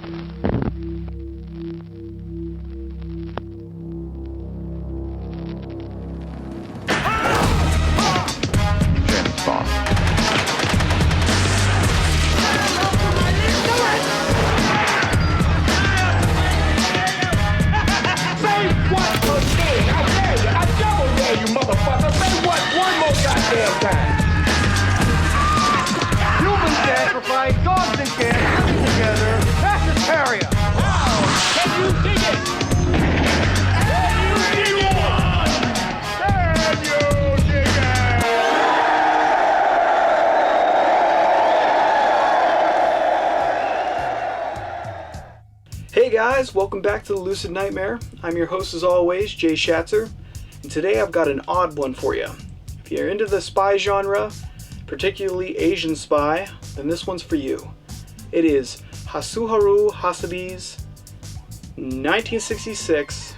James Bond. Say what again? I dare you. I double dare you, motherfucker. Say what one more goddamn time. Humans sacrifice, dogs and cats living together. That's hysteria. Wow. Can you dig it? Can you dig it? Can you dig it? Hey guys, welcome back to the Lucid Nightmare. I'm your host as always, Jay Schatzer, and today I've got an odd one for you. If you're into the spy genre, particularly Asian spy, then this one's for you. It is Hasuharu Hasabi's 1966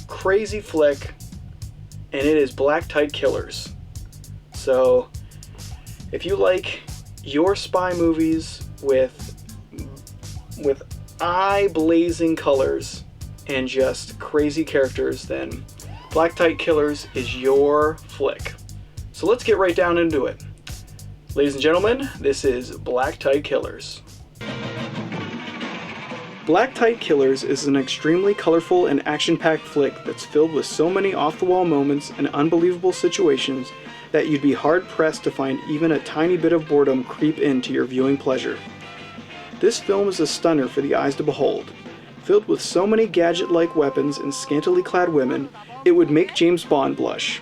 crazy flick, and it is Black Tight Killers. So, if you like your spy movies with eye-blazing colors and just crazy characters, then Black Tight Killers is your flick. So let's get right down into it. Ladies and gentlemen, this is Black Tight Killers. Black Tight Killers is an extremely colorful and action-packed flick that's filled with so many off-the-wall moments and unbelievable situations that you'd be hard-pressed to find even a tiny bit of boredom creep into your viewing pleasure. This film is a stunner for the eyes to behold. Filled with so many gadget-like weapons and scantily clad women, it would make James Bond blush.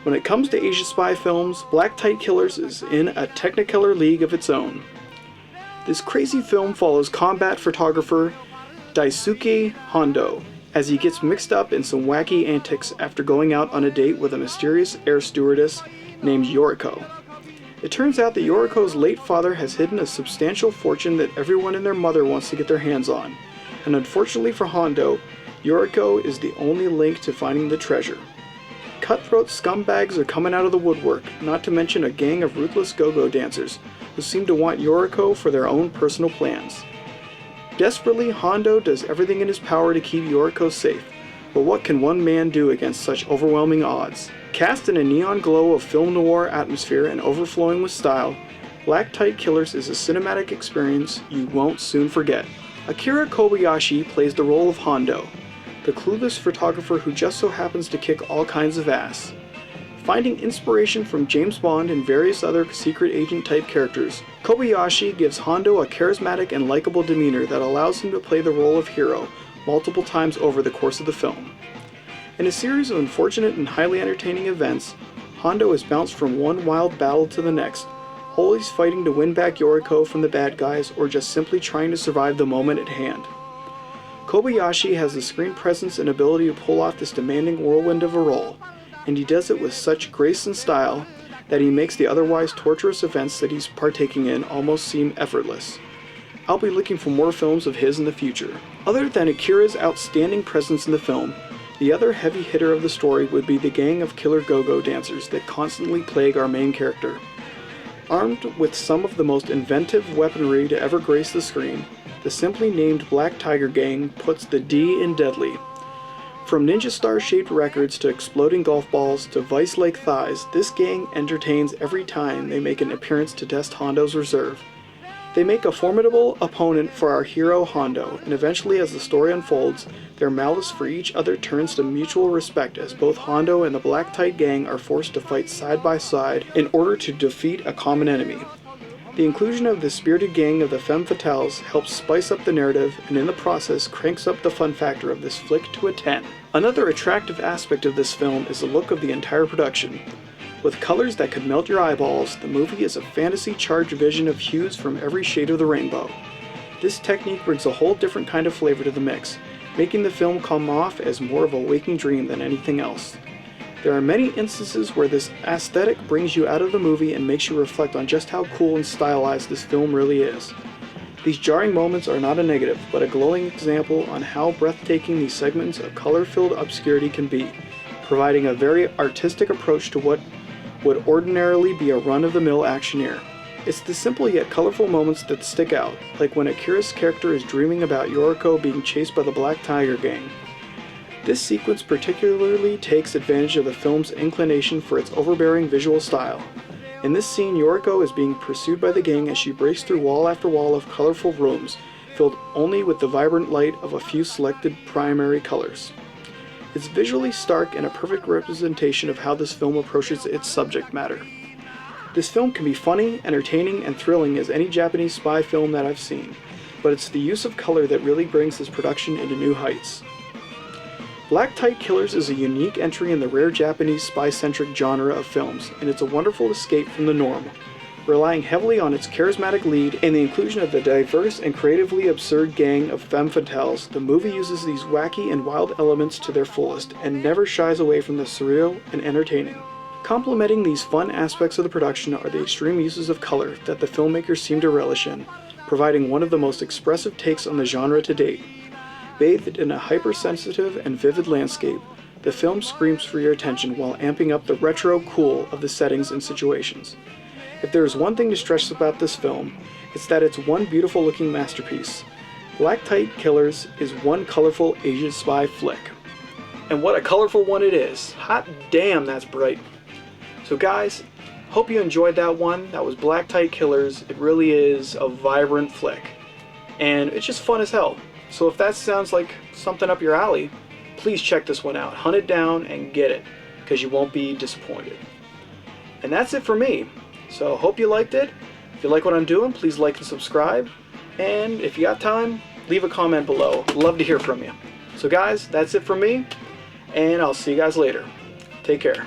When it comes to Asiaspy films, Black Tight Killers is in a Technicolor league of its own. This crazy film follows combat photographer Daisuke Hondo as he gets mixed up in some wacky antics after going out on a date with a mysterious air stewardess named Yoriko. It turns out that Yoriko's late father has hidden a substantial fortune that everyone and their mother wants to get their hands on, and unfortunately for Hondo, Yoriko is the only link to finding the treasure. Cutthroat scumbags are coming out of the woodwork, not to mention a gang of ruthless go-go dancers who seem to want Yoriko for their own personal plans. Desperately, Hondo does everything in his power to keep Yoriko safe, but what can one man do against such overwhelming odds? Cast in a neon glow of film noir atmosphere and overflowing with style, Black Tight Killers is a cinematic experience you won't soon forget. Akira Kobayashi plays the role of Hondo, the clueless photographer who just so happens to kick all kinds of ass. Finding inspiration from James Bond and various other secret agent type characters, Kobayashi gives Hondo a charismatic and likable demeanor that allows him to play the role of hero multiple times over the course of the film. In a series of unfortunate and highly entertaining events, Hondo is bounced from one wild battle to the next, always fighting to win back Yoriko from the bad guys or just simply trying to survive the moment at hand. Kobayashi has the screen presence and ability to pull off this demanding whirlwind of a role, and he does it with such grace and style that he makes the otherwise torturous events that he's partaking in almost seem effortless. I'll be looking for more films of his in the future. Other than Akira's outstanding presence in the film, the other heavy hitter of the story would be the gang of killer go-go dancers that constantly plague our main character. Armed with some of the most inventive weaponry to ever grace the screen, the simply named Black Tiger Gang puts the D in deadly. From ninja star-shaped records to exploding golf balls to vice-like thighs, this gang entertains every time they make an appearance to test Hondo's reserve. They make a formidable opponent for our hero Hondo, and eventually as the story unfolds, their malice for each other turns to mutual respect as both Hondo and the Black Tight Gang are forced to fight side by side in order to defeat a common enemy. The inclusion of the spirited gang of the Femme Fatales helps spice up the narrative and in the process cranks up the fun factor of this flick to a 10. Another attractive aspect of this film is the look of the entire production. With colors that could melt your eyeballs, the movie is a fantasy-charged vision of hues from every shade of the rainbow. This technique brings a whole different kind of flavor to the mix, making the film come off as more of a waking dream than anything else. There are many instances where this aesthetic brings you out of the movie and makes you reflect on just how cool and stylized this film really is. These jarring moments are not a negative, but a glowing example on how breathtaking these segments of color-filled obscurity can be, providing a very artistic approach to what would ordinarily be a run-of-the-mill actioneer. It's the simple yet colorful moments that stick out, like when Akira's character is dreaming about Yoriko being chased by the Black Tiger Gang. This sequence particularly takes advantage of the film's inclination for its overbearing visual style. In this scene, Yoriko is being pursued by the gang as she breaks through wall after wall of colorful rooms, filled only with the vibrant light of a few selected primary colors. It's visually stark and a perfect representation of how this film approaches its subject matter. This film can be funny, entertaining, and thrilling as any Japanese spy film that I've seen, but it's the use of color that really brings this production into new heights. Black Tight Killers is a unique entry in the rare Japanese spy-centric genre of films, and it's a wonderful escape from the norm. Relying heavily on its charismatic lead and the inclusion of a diverse and creatively absurd gang of femme fatales, the movie uses these wacky and wild elements to their fullest and never shies away from the surreal and entertaining. Complementing these fun aspects of the production are the extreme uses of color that the filmmakers seem to relish in, providing one of the most expressive takes on the genre to date. Bathed in a hypersensitive and vivid landscape, the film screams for your attention while amping up the retro cool of the settings and situations. If there is one thing to stress about this film, it's that it's one beautiful looking masterpiece. Black Tight Killers is one colorful Asiaspy flick. And what a colorful one it is. Hot damn, that's bright. So guys, hope you enjoyed that one. That was Black Tight Killers. It really is a vibrant flick. And it's just fun as hell. So if that sounds like something up your alley, please check this one out. Hunt it down and get it, because you won't be disappointed. And that's it for me. So hope you liked it. If you like what I'm doing, please like and subscribe. And if you got time, leave a comment below. Love to hear from you. So guys, that's it for me, and I'll see you guys later. Take care.